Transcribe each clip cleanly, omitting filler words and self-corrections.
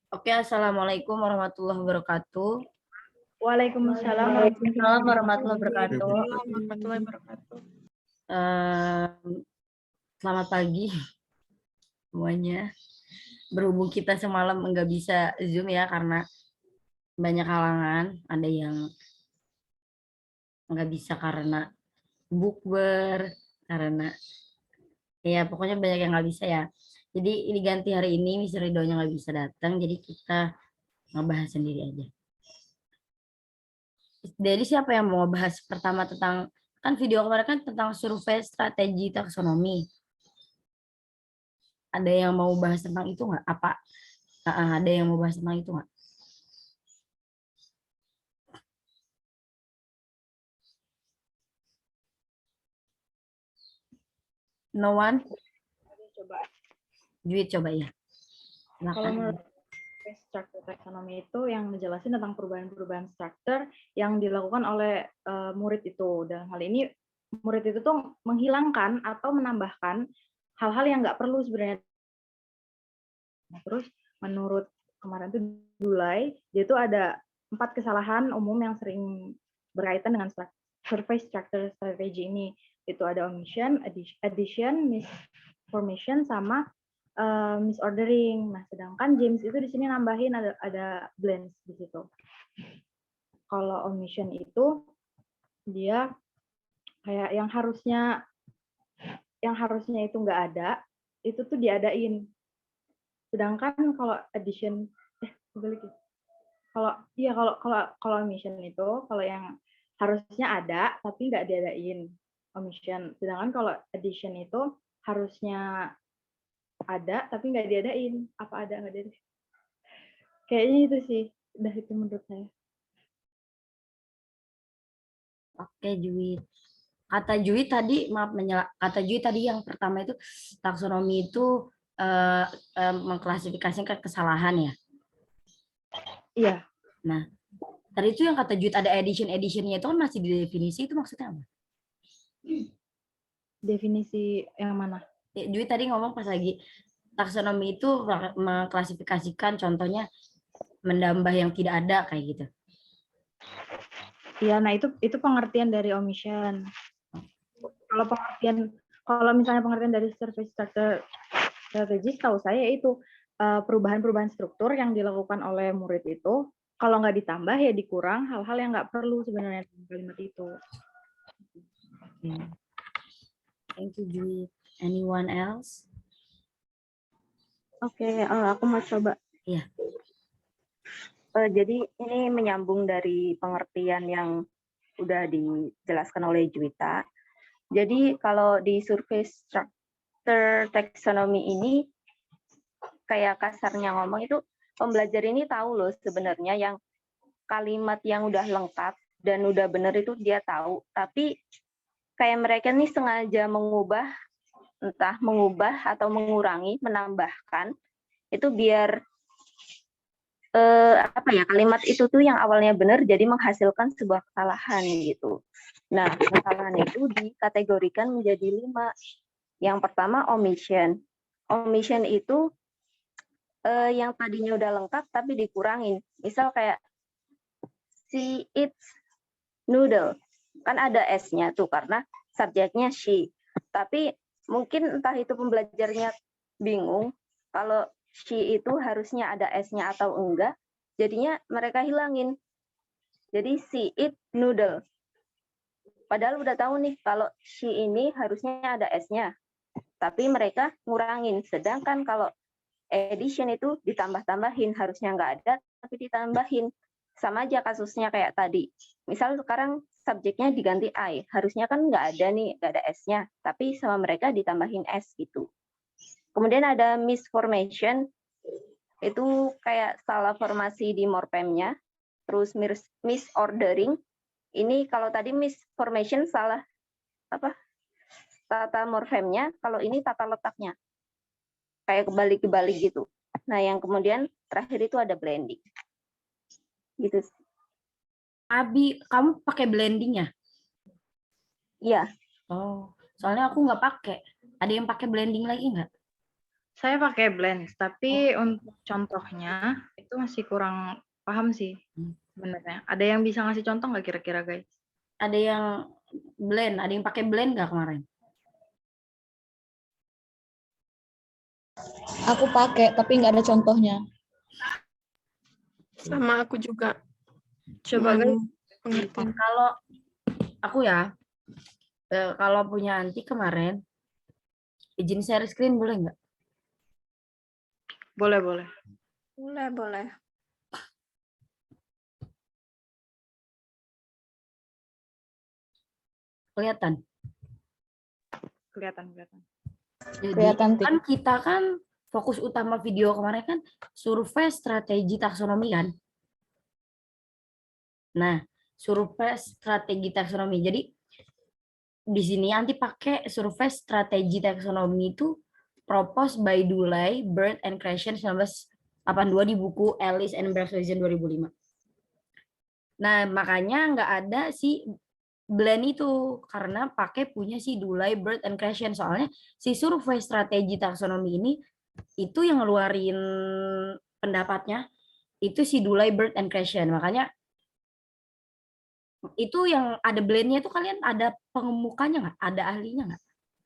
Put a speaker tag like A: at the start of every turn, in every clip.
A: Oke, assalamualaikum warahmatullahi wabarakatuh.
B: Waalaikumsalam
A: Waalaikumsalam warahmatullahi wabarakatuh.
B: warahmatullahi wabarakatuh.
A: Selamat pagi semuanya. Berhubung kita semalam nggak bisa Zoom ya karena banyak halangan. Ada yang nggak bisa karena bukber, karena ya pokoknya banyak yang nggak bisa ya. Jadi ini ganti hari ini, Miss Ridhonya nggak bisa datang, jadi kita ngebahas sendiri aja. Jadi siapa yang mau ngebahas pertama tentang, kan video kemarin kan tentang survei strategi taksonomi. Ada yang mau bahas tentang itu nggak? Apa ada yang mau bahas tentang itu nggak? No one?
B: Coba.
A: Juit coba ya.
B: Kalau
A: Silakan.
B: menurut struktur taksonomi itu yang ngejelasin tentang perubahan-perubahan struktur yang dilakukan oleh murid itu. Dalam hal ini murid itu tuh menghilangkan atau menambahkan hal-hal yang nggak perlu sebenarnya. Nah, terus menurut kemarin tuh Dulai, dia tuh ada 4 kesalahan umum yang sering berkaitan dengan survei structure strategy ini. Itu ada omission, addition, misformation, sama misordering. Nah, sedangkan James itu di sini nambahin ada blends di situ. Kalau omission itu dia kayak yang harusnya itu nggak ada, itu tuh diadain. Sedangkan kalau addition kalau omission itu kalau yang harusnya ada tapi nggak diadain omission. Sedangkan kalau addition itu harusnya ada tapi nggak diadain. Apa ada nggak diadain? Kayaknya itu sih, udah itu menurut saya.
A: Oke, Juit. Kata Juit tadi, maaf kata Juit tadi yang pertama itu taksonomi itu mengklasifikasikan kesalahan ya.
B: Iya.
A: Nah, tadi itu yang kata Juit ada editionnya itu kan masih di definisi, itu maksudnya apa?
B: Definisi yang mana?
A: Juit tadi ngomong pas lagi taksonomi itu mengklasifikasikan, contohnya menambah yang tidak ada kayak gitu.
B: Iya, nah itu pengertian dari omission. Kalau misalnya pengertian dari survei structure strategis, tahu saya itu perubahan-perubahan struktur yang dilakukan oleh murid itu, kalau nggak ditambah ya dikurang hal-hal yang nggak perlu sebenarnya dalam kalimat itu.
A: Thank you, Juit. Anyone else?
C: Oke, aku mau coba.
A: Iya.
C: Jadi ini menyambung dari pengertian yang udah dijelaskan oleh Juwita. Jadi kalau di survei struktur taksonomi ini, kayak kasarnya ngomong itu, pembelajar ini tahu loh sebenarnya yang kalimat yang udah lengkap dan udah benar itu dia tahu, tapi kayak mereka nih sengaja entah mengubah atau mengurangi, menambahkan, itu biar kalimat itu tuh yang awalnya benar jadi menghasilkan sebuah kesalahan gitu. Nah, kesalahan itu dikategorikan menjadi 5. Yang pertama omission. Omission itu yang tadinya udah lengkap tapi dikurangin. Misal kayak she eats noodle. Kan ada S-nya tuh karena subjeknya she. Tapi mungkin entah itu pembelajarnya bingung kalau she itu harusnya ada S-nya atau enggak, jadinya mereka hilangin. Jadi she eat noodle. Padahal udah tahu nih kalau she ini harusnya ada S-nya. Tapi mereka ngurangin. Sedangkan kalau addition itu ditambah-tambahin, harusnya nggak ada tapi ditambahin. Sama aja kasusnya kayak tadi. Misal sekarang subjeknya diganti I, harusnya kan nggak ada nih, nggak ada S-nya, tapi sama mereka ditambahin S gitu. Kemudian ada misformation, itu kayak salah formasi di morfemnya, terus misordering, ini kalau tadi misformation salah tata morfemnya, kalau ini tata letaknya, kayak kebalik-kebalik gitu. Nah, yang kemudian terakhir itu ada blending. Gitu.
A: Abi, kamu pakai blending ya?
C: Iya.
A: Oh, soalnya aku nggak pakai. Ada yang pakai blending lagi nggak?
B: Saya pakai Blends, tapi untuk contohnya itu masih kurang paham sih sebenarnya. Ada yang bisa ngasih contoh nggak kira-kira, guys?
A: Ada yang blend, ada yang pakai blend nggak kemarin?
D: Aku pakai, tapi nggak ada contohnya.
E: Sama aku juga.
B: Coba,
E: Cuman
B: guys.
E: pengertian.
A: Kalau aku ya, kalau punya Anti kemarin, izin share screen boleh nggak?
B: Boleh, boleh.
E: Boleh, boleh.
A: Kelihatan?
B: Kelihatan, kelihatan.
A: Jadi
D: Kelihatan, Tik.
A: kan kita kan fokus utama video kemarin kan survei strategi taksonomi kan. Nah, survei strategi taksonomi. Jadi di sini nanti pakai survei strategi taksonomi itu proposed by Dulay, Bird and Creation 1982 di buku Ellis and Persuasion 2005. Nah, makanya nggak ada si blend itu karena pakai punya si Dulay, Bird and Creation. Soalnya si survei strategi taksonomi ini itu yang ngeluarin pendapatnya itu si Dulay, Bird and Creation. Makanya itu yang ada blendnya itu kalian ada pengemukanya nggak? Ada ahlinya nggak?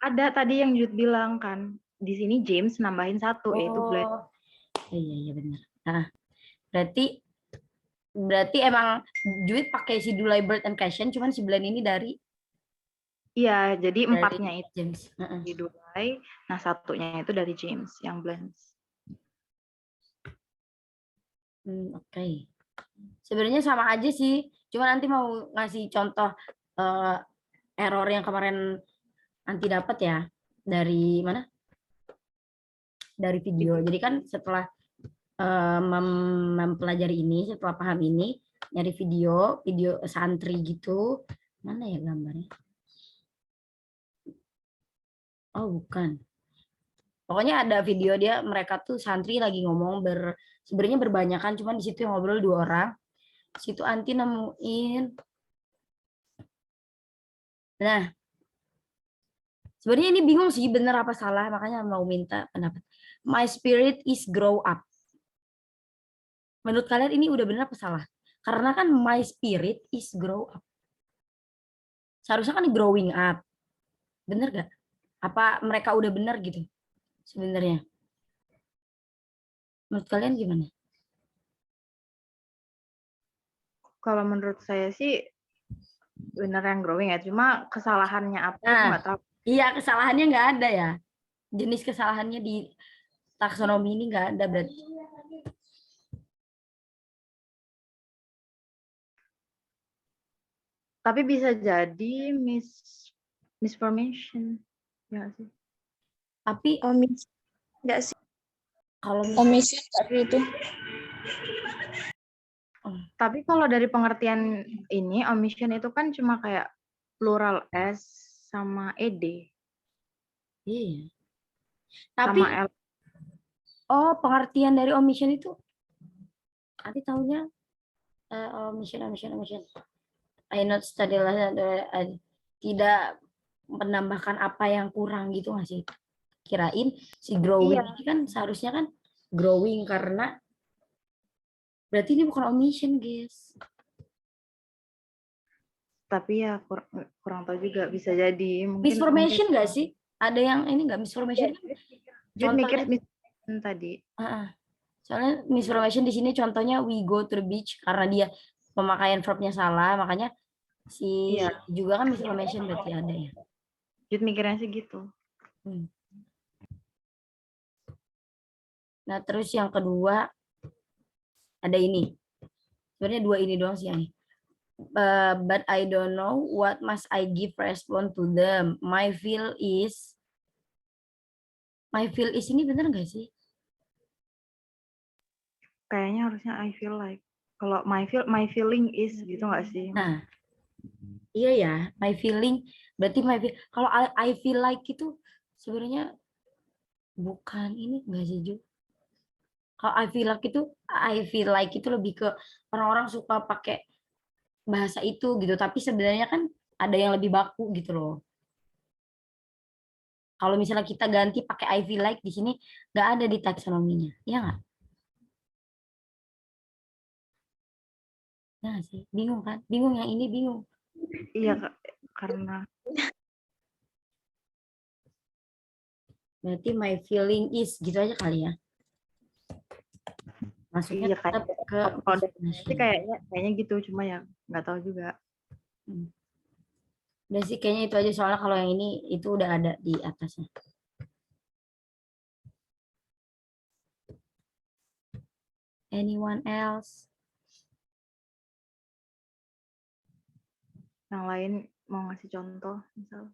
B: Ada tadi yang Jud bilang kan, di sini James nambahin satu, yaitu Blend.
A: Oh, iya benar. Nah, berarti emang Juit pakai si Dulay, Bird and Creation, cuman si blend ini dari
B: Iya, jadi empatnya itu
A: James.
B: di Dulay, nah satunya itu dari James yang Blends.
A: Oke. Sebenarnya sama aja sih, cuma nanti mau ngasih contoh error yang kemarin nanti dapat ya dari mana? Dari video. Jadi kan setelah mempelajari ini, setelah paham ini, nyari video santri gitu, mana ya gambarnya? Oh bukan. Pokoknya ada video dia mereka tuh santri lagi ngomong sebenarnya berbanyakan, cuman di situ yang ngobrol 2 orang. Situ Anti nemuin. Nah, sebenarnya ini bingung sih bener apa salah, makanya mau minta pendapat. My spirit is grow up. Menurut kalian ini udah bener apa salah? Karena kan my spirit is grow up. Seharusnya kan growing up. Bener gak? Apa mereka udah bener gitu sebenarnya? Menurut kalian gimana?
B: Kalau menurut saya sih bener yang growing ya, cuma kesalahannya apa itu
A: Nah,
B: nggak tahu.
A: iya kesalahannya nggak ada ya. Jenis kesalahannya di taksonomi ini nggak ada berarti.
B: Tapi bisa jadi misformation. Ya nggak sih?
A: Tapi
D: Omission nggak sih?
A: kalau
D: Omission nggak itu?
B: Tapi kalau dari pengertian ini, omission itu kan cuma kayak plural S sama ED.
A: iya. Tapi
B: Sama L.
A: oh pengertian dari omission itu nanti tahunya omission. I not study tidak menambahkan apa yang kurang gitu nggak sih? Kirain si growing
B: Iya.
A: ini kan seharusnya kan growing karena berarti ini bukan omission guys.
B: Tapi ya kurang tahu juga, bisa jadi.
A: Misformation nggak sih? Ada yang ini nggak misformation?
B: Jud mikir
A: Contohnya,
B: tadi.
A: soalnya misformation di sini contohnya we go to the beach karena dia pemakaian verbnya salah, makanya si
B: Iya.
A: juga kan misformation berarti ada ya.
B: Jud mikirnya sih gitu.
A: Nah terus yang kedua ada ini. Sebenarnya 2 ini doang sih yang ini. But I don't know what must I give response to them. My feel is ini bener nggak sih?
B: Kayaknya harusnya I feel like. Kalau my feeling is gitu nggak sih?
A: Nah, iya ya, my feeling berarti kalau I feel like itu sebenarnya bukan ini nggak sih Ju? Kalau I feel like itu lebih ke orang-orang suka pakai bahasa itu gitu, tapi sebenarnya kan ada yang lebih baku gitu loh. Kalau misalnya kita ganti pakai IV like di sini nggak ada di taksonominya, ya nggak? Ya nggak sih, bingung kan? Bingung yang ini bingung.
B: Iya, Kak. Karena
A: Berarti my feeling is gitu aja kali ya. Masuknya
B: iya
A: tetap
B: kayak
A: ke
B: kalau definisi
A: explanation.
B: kayaknya gitu, cuma ya nggak tahu juga.
A: Hmm. Udah sih kayaknya itu aja soalnya kalau yang ini itu udah ada di atasnya. Anyone else?
B: Yang lain mau ngasih contoh, misal.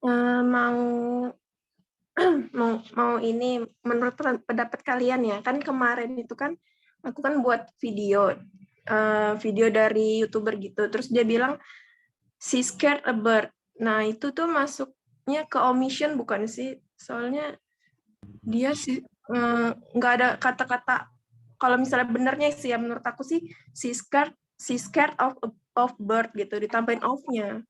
E: Mau mau ini menurut pendapat kalian ya, kan kemarin itu kan aku kan buat video dari YouTuber gitu, terus dia bilang she scared a bird. Nah, itu tuh masuknya ke omission bukan sih? Soalnya dia sih nggak ada kata-kata, kalau misalnya benernya sih ya menurut aku sih she scared of bird gitu, ditambahin of-nya.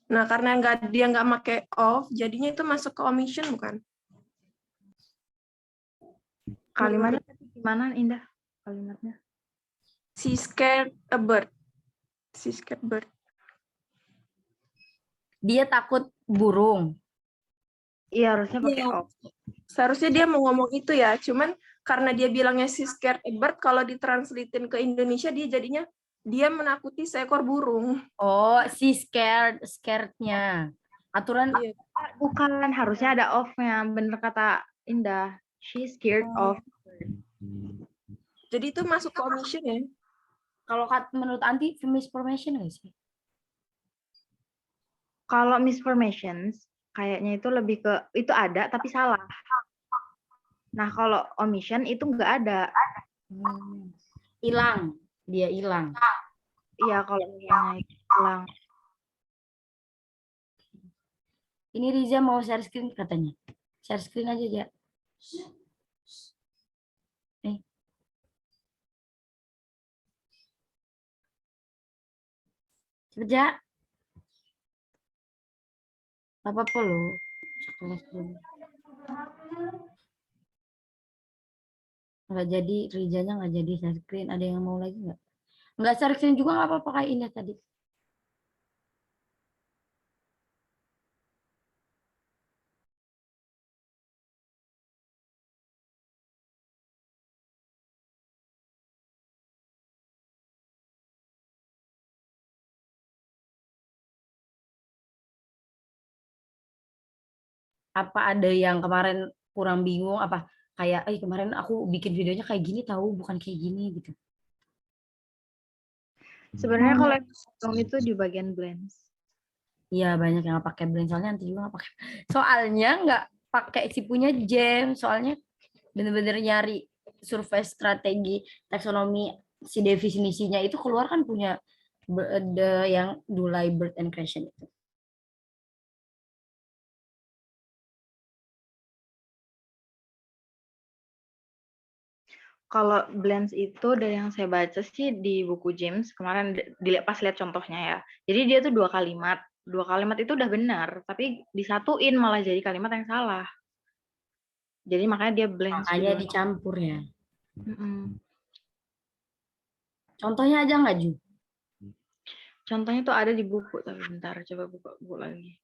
E: Nah, karena dia nggak make off, jadinya itu masuk ke omission bukan?
B: Kalimatnya tadi gimana, Indah? Kalimatnya.
E: She scared a bird. She scared bird.
A: Dia takut burung.
B: Iya, harusnya pakai
E: Iya.
B: of.
E: Seharusnya dia mau ngomong itu ya, cuman karena dia bilangnya she scared a bird, kalau ditranslatein ke Indonesia dia jadinya dia menakuti seekor burung.
A: Oh, si scared-nya. Aturan
E: Iya.
B: Bukan, harusnya ada of-nya. Bener kata Indah. She scared of.
E: Jadi itu masuk ke omission ya.
A: kalau menurut Anti misinformation nggak sih?
B: Kalau misformations, kayaknya itu lebih ke, itu ada tapi salah. Nah, kalau omission itu nggak ada.
A: Hilang, dia hilang.
B: Iya, kalau misalnya itu hilang.
A: Ini Riza mau share screen katanya. Share screen aja ya. Kerja. Apa-apa loh. Sekelas dulu. Nggak jadi, Rizanya nggak jadi share screen. Ada yang mau lagi nggak? Nggak share screen juga nggak apa-apa kayak Indah tadi. Apa ada yang kemarin kurang bingung apa kayak kemarin aku bikin videonya kayak gini tahu bukan kayak gini gitu.
B: Sebenarnya kalau yang itu di bagian blends.
A: Iya banyak yang nggak pakai brand soalnya nanti juga nggak pakai. Soalnya nggak pakai si punya Jam soalnya bener-bener nyari survei strategi taksonomi si definisinya itu keluar kan punya the yang Dulai Bird and Creation itu.
B: Kalau blends itu dari yang saya baca sih di buku James kemarin dilihat pas lihat contohnya ya. Jadi dia tuh dua kalimat. Dua kalimat itu udah benar, tapi disatuin malah jadi kalimat yang salah. Jadi makanya dia blends
A: Makanya
B: kedua.
A: dicampur ya.
B: Mm-mm.
A: Contohnya aja nggak Ju?
B: Contohnya tuh ada di buku, tapi bentar coba buka buku lagi.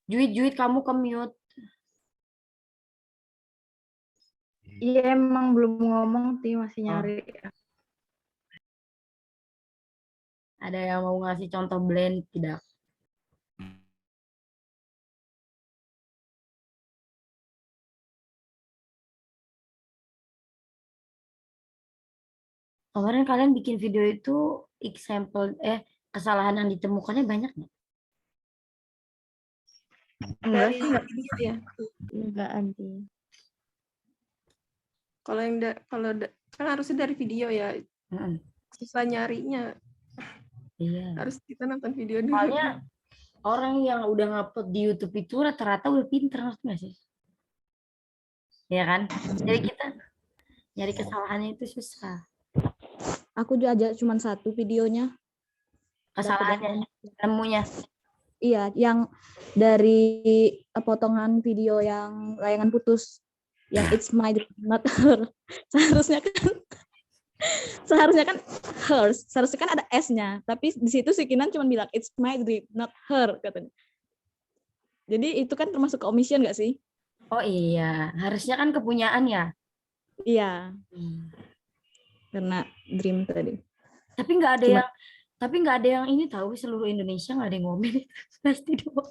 A: Juit kamu ke mute.
B: Iya emang belum ngomong sih, masih
A: Oh.
B: nyari.
A: Ada yang mau ngasih contoh blend tidak? Kemarin kalian bikin video itu example kesalahan yang ditemukannya banyak nggak?
B: Enggak
E: Dari
B: sih, enggak.
E: video ya.
D: Enggak anti.
E: Kalau yang kan harusnya dari video ya.
A: Mm-mm.
E: Susah nyarinya.
A: Iya.
E: Harus kita nonton video dulu.
A: Soalnya orang yang udah ngupload di YouTube itu rata-rata udah pinter, ngerti nggak sih? Ya kan? Jadi kita nyari kesalahannya itu susah.
D: Aku juga aja cuma satu videonya.
A: Kesalahannya, temunya.
D: Iya, yang dari potongan video yang layangan putus, yang it's my dream, not her. Seharusnya kan hers, seharusnya kan ada S-nya, tapi di situ si Kinan cuma bilang it's my dream, not her katanya. Jadi itu kan termasuk ke omission nggak sih?
A: Oh iya, harusnya kan kepunyaan ya.
D: Iya, karena dream tadi.
A: Tapi nggak ada
D: Cuma-
A: yang, tapi nggak ada yang ini tahu seluruh Indonesia nggak ada yang ngomel itu. Pasti dong.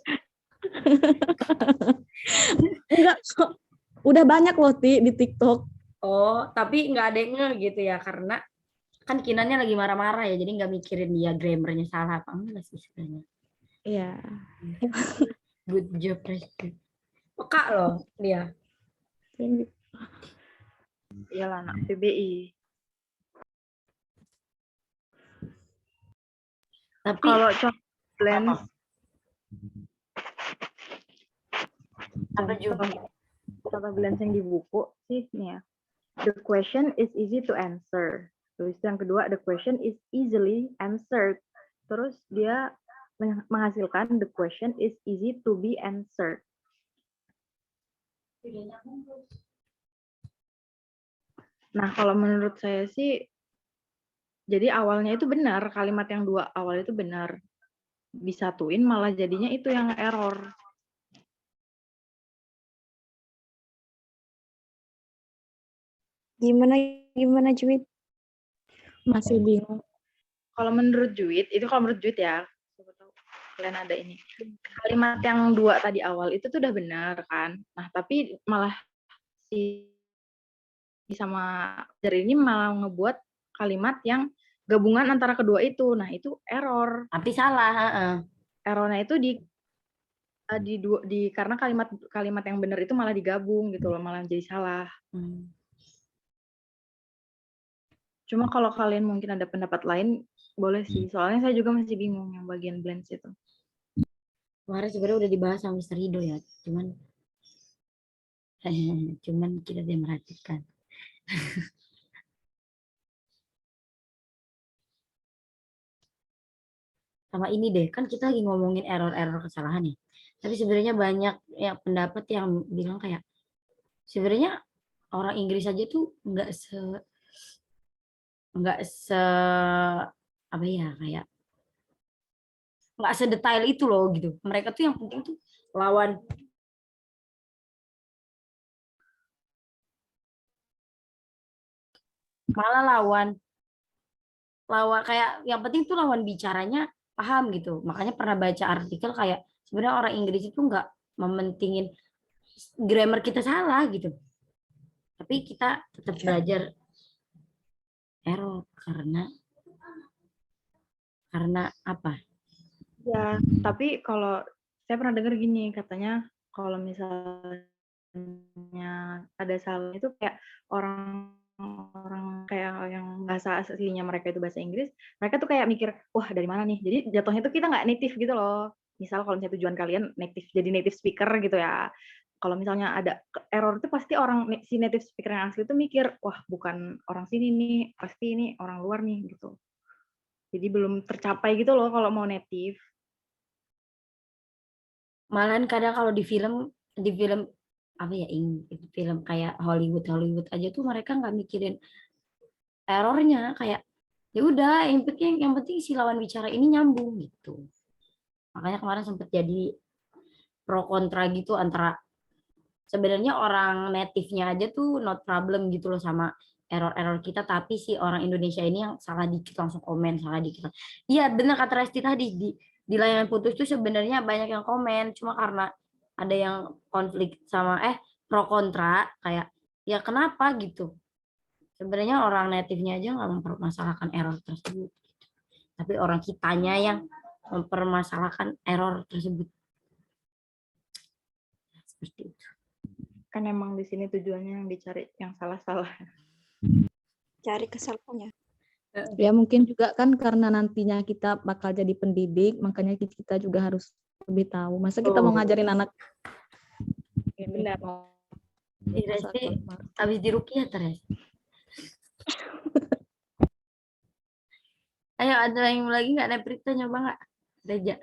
D: Enggak kok. Udah banyak loh di TikTok.
A: Oh, tapi nggak ada yang nge gitu ya karena kan Kinannya lagi marah-marah ya, jadi nggak mikirin dia grammarnya salah apa enggak sih sebenarnya.
D: Iya.
A: Good job, Reski. Peka loh dia.
B: Iyalah anak PBI.
A: Tapi
B: Kalau contoh blend
A: apa juga?
B: contoh blend yang di buku sih nih ya. The question is easy to answer. Terus yang kedua, the question is easily answered. Terus dia menghasilkan the question is easy to be answered. Nah, kalau menurut saya sih, jadi awalnya itu benar, kalimat yang dua awal itu benar. Disatuin malah jadinya itu yang error.
D: Gimana Juwit? Masih bingung.
B: Kalau menurut Juwit, itu kalau menurut Juwit ya, siapa tahu kalian ada ini. Kalimat yang dua tadi awal itu tuh udah benar kan. Nah, tapi malah si sama dari ini malah ngebuat kalimat yang gabungan antara kedua itu. Nah, itu error.
A: Tapi salah, heeh.
B: Errornya itu di karena kalimat yang benar itu malah digabung gitu loh, malah jadi salah. Cuma kalau kalian mungkin ada pendapat lain, boleh sih. Soalnya saya juga masih bingung yang bagian blends itu.
A: Kemarin sebenarnya udah dibahas sama Mr. Rido ya, cuman kita tidak merhatikan. Sama ini deh, kan kita lagi ngomongin error-error kesalahan nih. Tapi sebenarnya banyak ya pendapat yang bilang kayak sebenarnya orang Inggris aja tuh nggak se apa ya kayak nggak sedetail itu loh gitu. Mereka tuh yang penting tuh lawan malah lawan kayak yang penting tuh lawan bicaranya paham gitu. Makanya pernah baca artikel kayak sebenarnya orang Inggris itu nggak mementingin grammar kita salah gitu. Tapi kita tetap belajar error karena apa?
B: Ya, tapi kalau saya pernah dengar gini, katanya kalau misalnya ada salah itu kayak orang kayak yang bahasa aslinya mereka itu bahasa Inggris, mereka tuh kayak mikir, wah dari mana nih? Jadi jatuhnya tuh kita nggak native gitu loh. Misal kalau misalnya tujuan kalian native, jadi native speaker gitu ya. Kalau misalnya ada error itu pasti si native speaker yang asli itu mikir, wah bukan orang sini nih, pasti ini orang luar nih gitu. Jadi belum tercapai gitu loh kalau mau native.
A: Malahan kadang kalau di film apa ya film kayak Hollywood aja tuh mereka nggak mikirin errornya kayak ya udah yang penting si lawan bicara ini nyambung gitu. Makanya kemarin sempat jadi pro kontra gitu antara sebenarnya orang native-nya aja tuh not problem gitu loh sama error-error kita, tapi si orang Indonesia ini yang salah dikit langsung komen, salah dikit. Iya benar kata Resti tadi, di layanan putus tuh sebenarnya banyak yang komen, cuma karena ada yang konflik sama pro kontra kayak ya kenapa gitu. Sebenarnya orang native-nya aja nggak mempermasalahkan error tersebut, tapi orang kitanya yang mempermasalahkan error tersebut. Seperti itu.
B: Kan emang di sini tujuannya yang dicari yang salah-salah.
C: Cari kesalahannya.
D: Ya mungkin juga kan karena nantinya kita bakal jadi pendidik, makanya kita juga harus lebih tahu. Masa kita mau ngajarin anak ini
B: Benar.
D: mau
A: Resti habis di rukiah terus. Ayo ada yang lagi nggak ada berita nyoba nggak? Reja.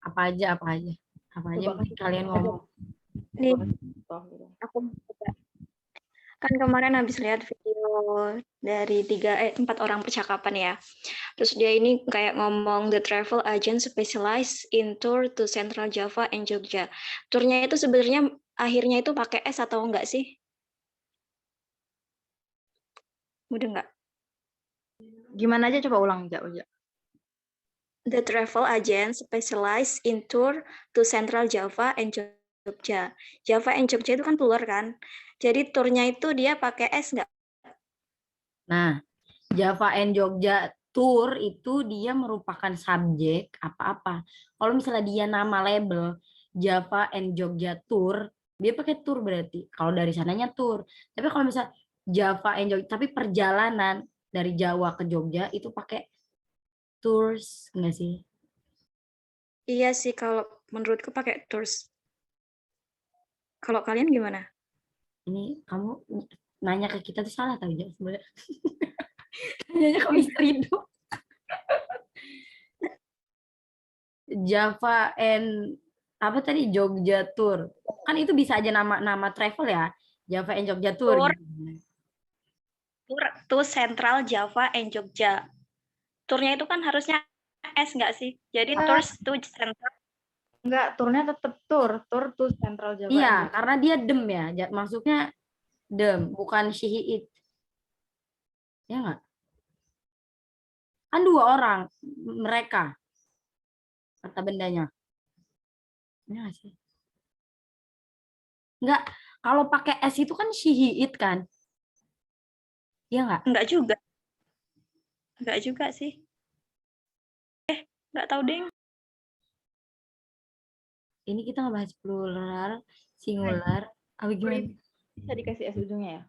A: Apa aja mungkin kalian ngomong.
C: Nih, aku kan kemarin habis lihat video dari 4 orang percakapan ya. Terus dia ini kayak ngomong the travel agent specialized in tour to Central Java and Jogja. Turnya itu sebenarnya akhirnya itu pakai S atau enggak sih? Udah enggak?
B: Gimana aja coba ulang Uja.
C: The travel agent specialized in tour to Central Java and Jogja. Java and Jogja itu kan plural kan? Jadi turnya itu dia pakai S enggak?
A: Nah, Java and Jogja tour itu dia merupakan subjek apa-apa. Kalau misalnya dia nama label Java and Jogja tour, dia pakai tour berarti. Kalau dari sananya tour. Tapi kalau misalnya Java and Jogja, tapi perjalanan dari Jawa ke Jogja itu pakai tours, enggak sih?
C: Iya sih, kalau menurutku pakai tours. Kalau kalian gimana?
A: Ini kamu nanya ke kita tuh salah tau ya sebenarnya. Nanya ke Mister Rido. Java and apa tadi Jogja Tour. Kan itu bisa aja nama travel ya. Java and Jogja Tour.
C: Tour.
A: Gitu.
C: Tour to Central Java and Jogja. Turnya itu kan harusnya S nggak sih? Jadi tours to Central.
B: Enggak, turnya tetap tour to Central Java.
A: Iya, karena dia dem ya. Maksudnya dem, bukan she it. Ya enggak? Kan 2 orang mereka. Kata bendanya. Ya nggak sih? Enggak, kalau pakai S itu kan she it kan? Iya enggak?
C: Enggak juga. Enggak juga sih. Enggak tahu deh.
A: Ini kita ngebahas plural, singular, apa gimana?
B: Bisa dikasih S ujungnya ya?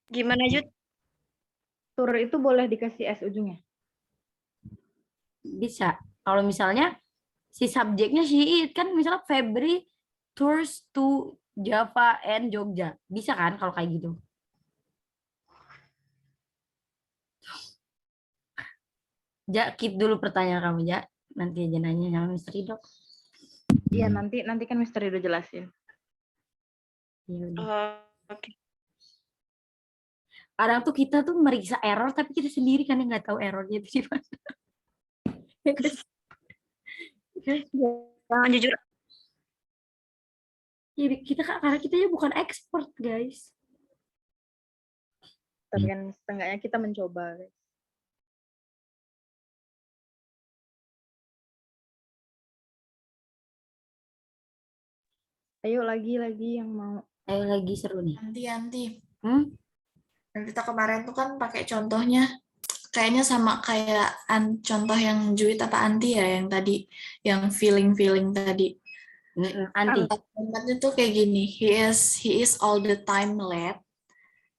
C: Gimana Jud?
B: Tour itu boleh dikasih S ujungnya?
A: Bisa. Kalau misalnya si subjeknya she it kan misalnya Febri tours to Java and Jogja. Bisa kan kalau kayak gitu? Ja, keep dulu pertanyaan kamu, Ja. Nanti aja nanya sama Mr. Dok.
B: Iya, nanti kan Mister Rido jelasin.
A: Ya udah.
C: Oke.
A: Kadang tuh kita tuh meriksa error tapi kita sendiri kan yang nggak tahu errornya itu di mana.
C: Jangan jujur.
A: Ya, kita karena kita ya bukan expert, guys.
B: Tapi kan setengahnya kita mencoba. Guys. Ayo lagi yang mau.
A: Ayo lagi seru nih.
E: Anti.
A: Hmm?
E: Dan kita kemarin tuh kan pakai contohnya kayaknya sama kayak contoh yang Juit apa Anti ya yang tadi yang feeling tadi.
A: Anti.
E: Kalimatnya tuh kayak gini, he is all the time late.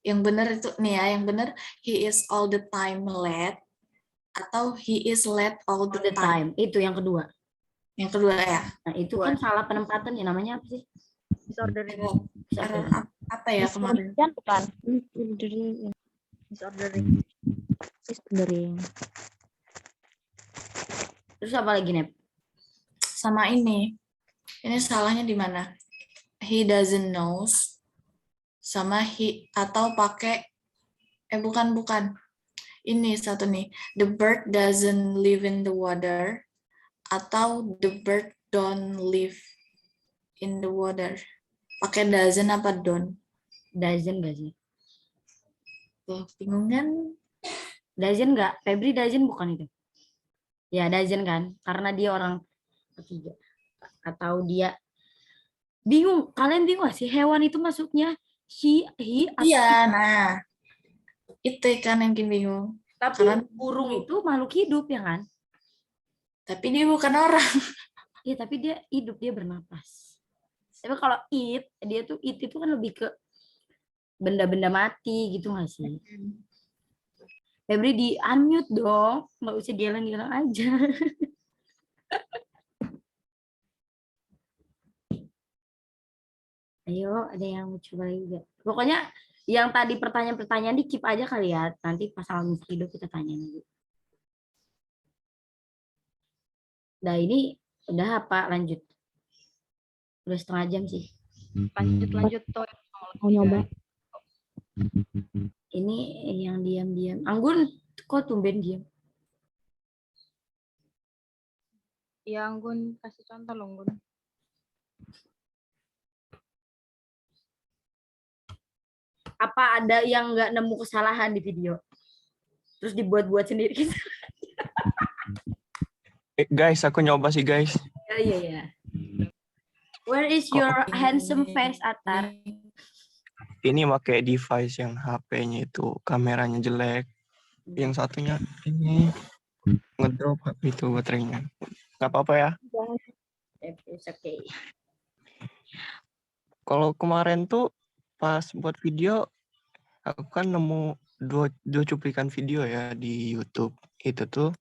E: Yang benar itu nih ya, yang benar he is all the time late atau he is late all the time.
A: Itu yang kedua.
E: Yang kedua ya.
A: Nah, itu kan salah penempatan ya, namanya apa sih?
B: Disordering.
E: Error apa ya kemarin?
D: Bukan.
B: Disordering.
A: Terus apa lagi, Nep?
E: Sama ini salahnya di mana? He doesn't knows sama he atau pakai bukan. Ini satu nih. The bird doesn't live in the water
F: atau the bird don't live in the water. Pakai doesn't apa don't?
A: Doesn't gak sih?
F: Tuh, bingung kan?
A: Doesn't gak? Febri doesn't bukan itu? Ya doesn't kan? Karena dia orang ketiga. Atau dia bingung. Kalian bingung gak sih? Hewan itu masuknya he, atau
F: Iya, nah itu kan yang bikin bingung.
A: tapi
F: Karena
A: burung itu makhluk hidup ya kan?
F: tapi dia bukan orang.
A: Iya tapi dia hidup, dia bernapas. Tapi kalau dia tuh itu kan lebih ke benda-benda mati gitu gak sih? Febri di unmute dong, nggak usah gilang-gilang aja. Ayo, ada yang mau coba lagi nggak? Pokoknya yang tadi pertanyaan-pertanyaan di keep aja kali ya. Nanti pas Almi hidup kita tanya lagi. Nah ini udah apa? Lanjut. Udah setengah jam sih.
B: Lanjut tuh.
D: Mau nyoba.
A: Ini yang diam-diam. Anggun, kok tumben diam?
B: Ya Anggun, kasih contoh loh Anggun.
A: Apa ada yang nggak nemu kesalahan di video? Terus dibuat-buat sendiri gitu.
G: Guys, aku nyoba sih guys.
A: Iya. Where is your handsome face, Atar?
G: Ini pakai device yang HP-nya itu kameranya jelek. Yang satunya ini ngedrop HP itu baterainya. Gak apa-apa ya.
A: It's okay.
G: Kalau kemarin tuh pas buat video, aku kan nemu dua cuplikan video ya di YouTube. Itu tuh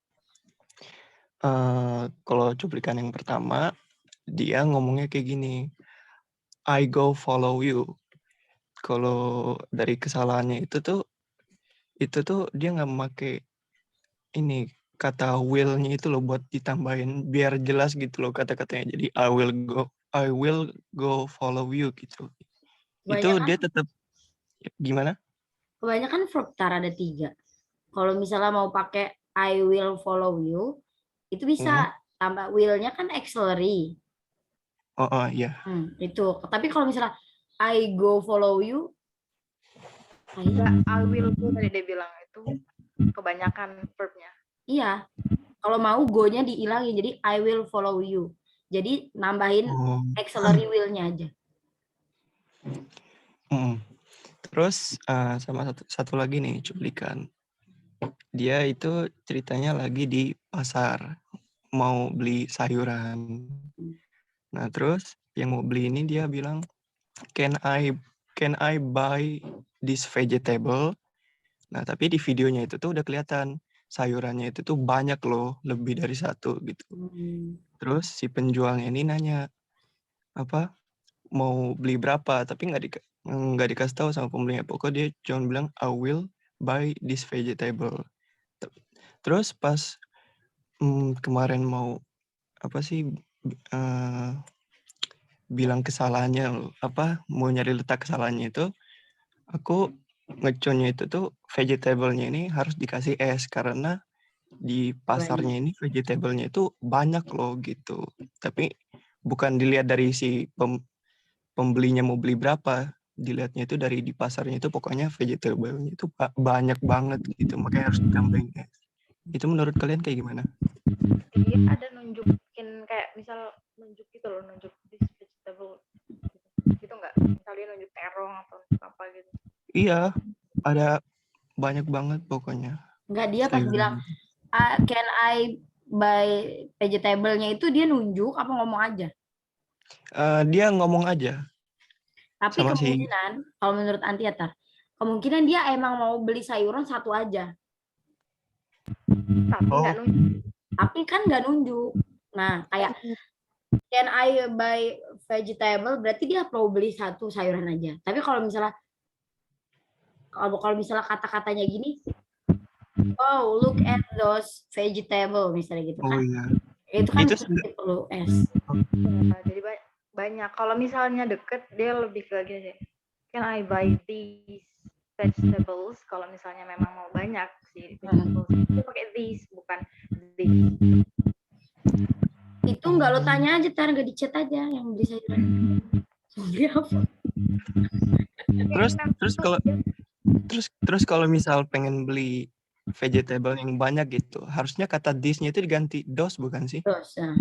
G: kalau cuplikan yang pertama dia ngomongnya kayak gini, I go follow you. Kalau dari kesalahannya itu tuh dia nggak memakai ini kata will-nya itu loh buat ditambahin biar jelas gitu loh kata-katanya. Jadi I will go follow you gitu. Itu dia tetap gimana?
A: Kebanyakan verb tar ada 3. Kalau misalnya mau pakai I will follow you, itu bisa tambah will-nya kan auxiliary.
G: Oh iya.
A: Itu. Tapi kalau misalnya I go follow you,
B: I will go tadi dia bilang itu kebanyakan verbnya.
A: iya. Kalau mau go-nya dihilangin, jadi I will follow you. Jadi nambahin auxiliary will-nya aja.
G: Terus sama satu lagi nih cuplikan. Dia itu ceritanya lagi di pasar mau beli sayuran. Nah terus yang mau beli ini dia bilang, can I buy this vegetable? Nah tapi di videonya itu tuh udah kelihatan sayurannya itu tuh banyak loh, lebih dari 1 gitu. Terus si penjualnya ini nanya apa mau beli berapa, tapi nggak dikasih tahu sama pembelinya. Pokoknya dia cuma bilang I will buy this vegetable. Terus pas kemarin mau bilang kesalahannya mau nyari letak kesalahannya itu, aku ngeconnya itu tuh vegetable-nya ini harus dikasih es karena di pasarnya ini vegetable-nya itu banyak loh gitu. Tapi bukan dilihat dari si pembelinya mau beli berapa, dilihatnya itu dari di pasarnya itu pokoknya vegetable-nya itu banyak banget gitu, makanya harus ditambahin es. Itu menurut kalian kayak gimana?
B: Dia ada nunjukin kayak misal nunjuk gitu loh, nunjuk this vegetable gitu nggak? Misalnya nunjuk terong atau apa gitu.
G: Iya, ada banyak banget pokoknya.
A: Enggak, dia pas bilang can I buy vegetable-nya itu dia nunjuk apa ngomong aja?
G: Dia ngomong aja.
A: Tapi kemungkinan, kalau menurut Antiatar, kemungkinan dia emang mau beli sayuran 1 aja. Tapi kan nggak nunjuk. Nah, kayak can I buy vegetable berarti dia mau beli 1 sayuran aja. Tapi kalau misalnya kata-katanya gini, oh look at those vegetable misalnya gitu kan.
G: Iya.
A: Itu kan perlu es.
B: Jadi banyak. Kalau misalnya deket dia lebih ke gini sih. Can I buy these vegetables? Kalau misalnya memang mau banyak sih vegetables, dia pakai these bukan this.
A: Itu nggak lo tanya aja, Tar, nggak di chat aja yang beli sayuran. Beli apa?
G: Terus kalau misal pengen beli vegetable yang banyak gitu, harusnya kata this-nya itu diganti dos bukan sih?
A: Dos, ya.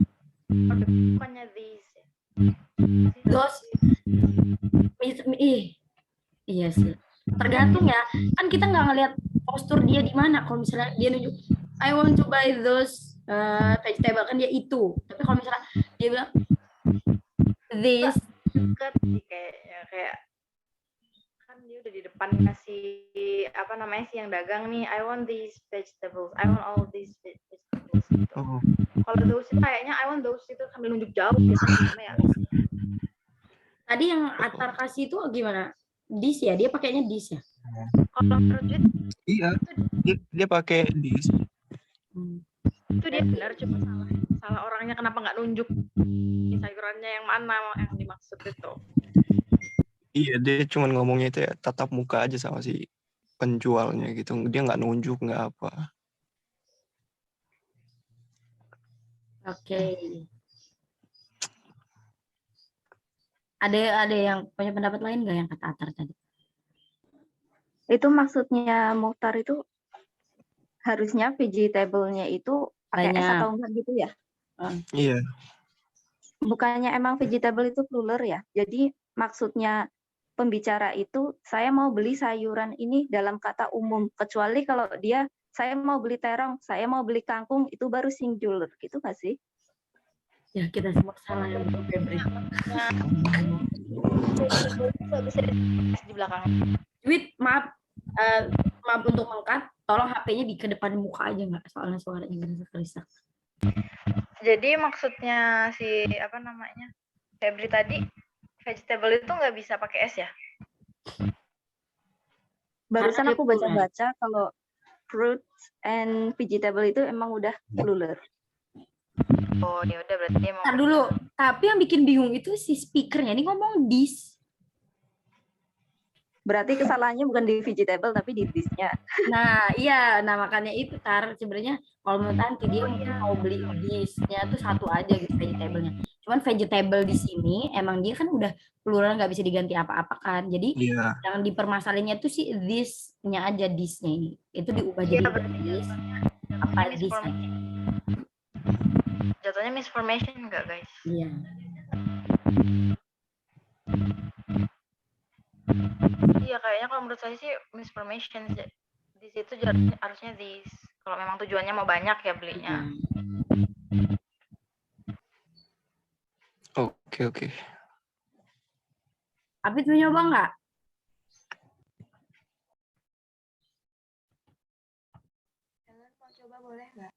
B: Bukannya this.
A: Dos. Iya sih. Tergantung ya. Kan kita nggak ngeliat postur dia di mana. Kalau misalnya dia nunjuk, I want to buy those vegetable, kan dia itu. Tapi kalau misalnya dia bilang this,
B: Deket sih kayaknya, kayak kan dia udah di depan kasih apa namanya sih yang dagang nih, I want these vegetables, I want all these vegetables gitu.
G: Oh,
B: Kalau those itu kayaknya I want those itu sambil nunjuk jauh gitu gimana ya.
A: tadi yang Atar kasih itu gimana? This ya, dia pakainya this ya.
B: Kalau menurut Jud,
G: iya, dia pakai this.
B: itu dia benar, cuma salah orangnya kenapa nggak nunjuk sayurannya yang mana yang dimaksud itu.
G: Iya, dia cuma ngomongnya itu ya tatap muka aja sama si penjualnya gitu. Dia nggak nunjuk, nggak apa.
A: Oke. Ada yang punya pendapat lain nggak yang kata Atar tadi?
C: Itu maksudnya Mukhtar itu harusnya vegetable-nya itu pakai S
A: Banyak.
C: atau enggak gitu ya?
G: Iya.
C: Bukannya emang vegetable itu plural ya? Jadi maksudnya pembicara itu saya mau beli sayuran ini dalam kata umum. Kecuali kalau dia saya mau beli terong, saya mau beli kangkung, itu baru singular gitu nggak sih?
A: Ya kita semua salah ya untuk Febri.
B: Nggak bisa di belakangnya.
A: Wait, maaf untuk mengkat, tolong HP-nya di ke depan muka aja nggak, soalnya suaranya gerisak.
B: Jadi maksudnya si apa namanya Febri tadi vegetable itu nggak bisa pakai S ya?
C: Barusan
A: Karena
C: aku
A: dia plural.
C: baca-baca kalau fruits and vegetable itu emang udah plural.
B: Oh ya udah berarti dia mau.
A: Ntar dulu, tapi yang bikin bingung itu si speakernya ini ngomong this.
C: Berarti kesalahannya bukan di vegetable tapi di this-nya.
A: Nah iya, nah makanya itu Tar, sebenarnya kalau menurut Anti dia mungkin mau beli this-nya tuh satu aja gitu vegetable-nya. Cuman vegetable di sini emang dia kan udah plural, nggak bisa diganti apa-apa kan. Jadi
G: Iya.
A: yang dipermasalahannya tuh si this-nya aja, this-nya ini. Itu diubah jadi this. Apa this aja.
B: Jatuhnya misformation enggak guys?
A: Iya.
B: Iya kayaknya kalau menurut saya sih misformation. Di situ harusnya this. Kalau memang tujuannya mau banyak ya belinya.
G: Oke.
A: Apit mau nyoba nggak?
F: Mau coba boleh nggak?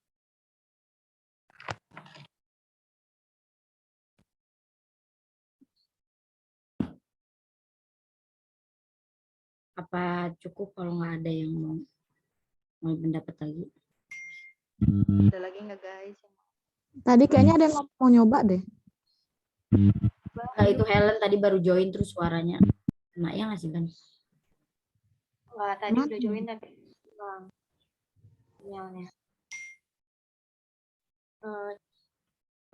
A: Apa cukup kalau nggak ada yang mau pendapat lagi?
B: Ada lagi nggak guys?
D: Tadi kayaknya ada yang mau nyoba deh.
A: Nah, itu Helen tadi baru join terus suaranya kena ya nggak sih Ban?
F: Wah, tadi udah join tapi bang sinyalnya.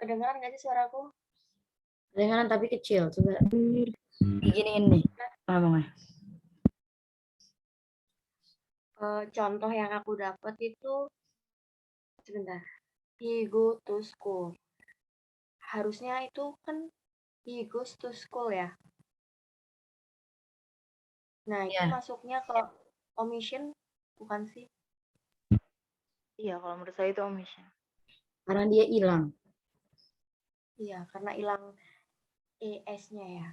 F: Kedengeran nggak sih suaraku?
A: Kedengaran tapi kecil. Coba diginiin nih ngomongnya.
F: Contoh yang aku dapat itu sebentar. He go to school. Harusnya itu kan he goes to school ya. Nah, itu
A: Iya.
F: masuknya ke omission bukan sih?
B: Iya kalau menurut saya itu omission.
A: Karena dia hilang.
F: Iya, karena hilang ES-nya ya.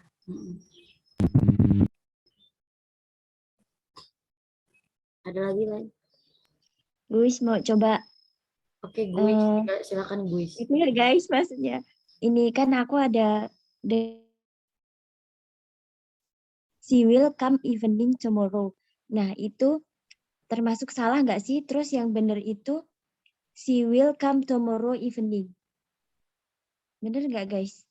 A: Ada lagi lain?
C: Guys mau coba.
A: Oke, Guis, silakan Guis.
C: Itu ya guys maksudnya. Ini kan aku ada she will come evening tomorrow. Nah itu termasuk salah nggak sih? Terus yang benar itu she will come tomorrow evening. Bener nggak guys?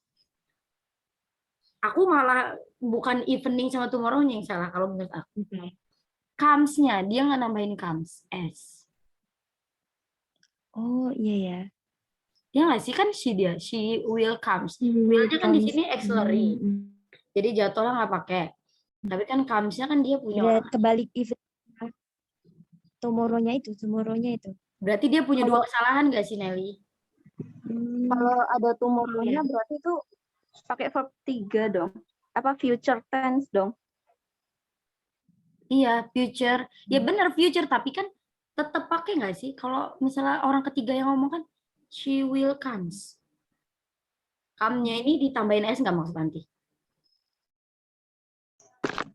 A: Aku malah bukan evening sama tomorrow-nya yang salah kalau menurut aku. Comes-nya, dia nggak nambahin comes. S.
C: Oh iya ya.
A: Ya nggak sih kan dia, she will comes.
H: She
A: Will-nya kan di
H: comes.
A: sini auxiliary.
H: Mm.
A: Jadi jatuhnya nggak pakai. Tapi kan comes-nya kan dia punya
H: Udah
A: orang.
H: kebalik even tomorrow-nya itu,
A: Berarti dia punya dua
C: Kalau-
A: kesalahan nggak sih Nelly?
C: Kalau ada
B: Iya.
C: tomorrow-nya berarti itu pakai verb 3 dong. Apa future tense dong?
A: Iya, future. Ya benar future, tapi kan tetap pakai nggak sih? Kalau misalnya orang ketiga yang ngomong kan, she will comes. Come-nya ini ditambahin S nggak maksud nanti?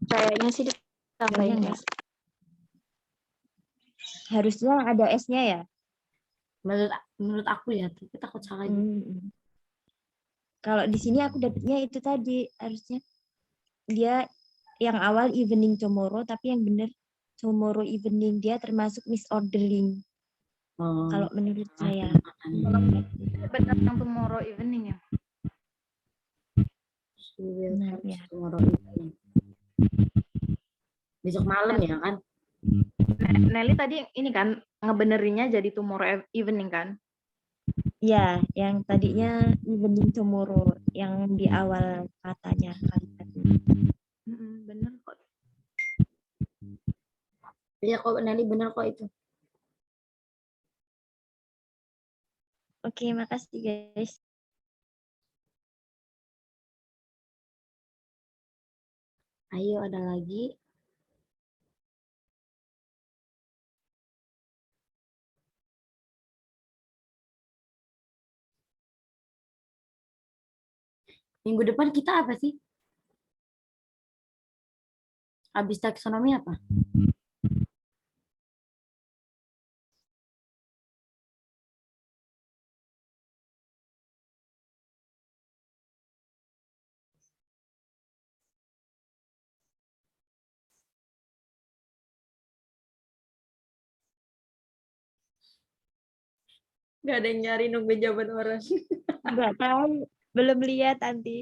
C: Kayaknya sih ditambahin
H: Kayaknya
C: S.
H: harusnya ada S-nya ya.
A: Menurut aku ya, tapi takut salah juga.
H: Kalau di sini aku dapetnya itu tadi, harusnya dia yang awal evening tomorrow, tapi yang benar tomorrow evening, dia termasuk misordering
A: Oh,
H: kalau menurut saya.
B: Benar yang tomorrow evening ya.
A: she will
H: Benar,
A: comes
H: ya.
A: tomorrow evening. Besok malam ya kan?
B: Nelly tadi ini kan ngebenerinnya jadi tomorrow evening kan?
H: Ya, yang tadinya evening tomorrow, yang di awal katanya kalimatnya.
B: Bener kok.
A: Iya kok Nelly benar kok itu.
H: Oke, makasih guys.
A: Ayo ada lagi. Minggu depan kita apa sih? Habis taksonomi apa? Gak ada yang nyari nunggu jawaban orang.
H: Nggak tahu, belum lihat nanti.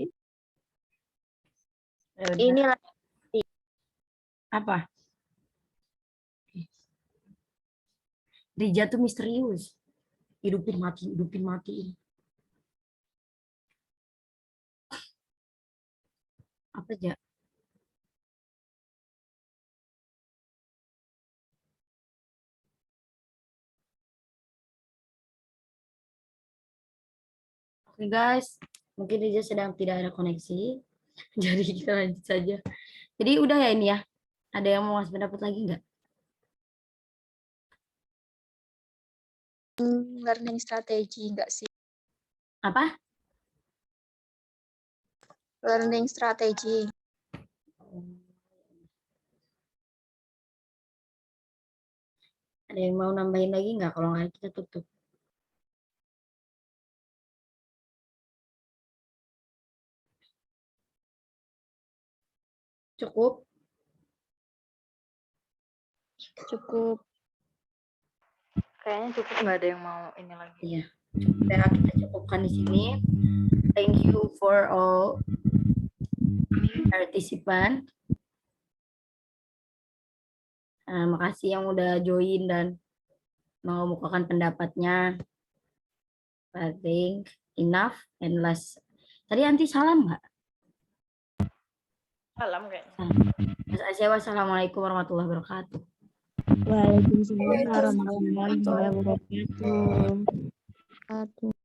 C: Ini lah
A: Apa? Rija tuh misterius. Hidupin mati, hidupin mati. Apa aja? Oke guys, mungkin Rija sedang tidak ada koneksi. Jadi kita lanjut saja. Jadi udah ya ini ya. Ada yang mau ngasih pendapat lagi nggak?
C: learning strategy enggak sih?
A: Apa?
C: Learning strategy.
A: Ada yang mau nambahin lagi nggak? Kalau nggak kita tutup. Cukup?
C: Cukup.
B: Kayaknya cukup, nggak ada yang mau ini lagi.
A: Iya. Udah kita cukupkan di sini. Thank you for all participant. Makasih yang udah join dan mengemukakan pendapatnya. I think enough and last. Tadi anti salam nggak?
B: Salam kayaknya.
A: Mas Asia, wassalamualaikum warahmatullahi wabarakatuh.
H: Waalaikumsalam warahmatullahi wabarakatuh.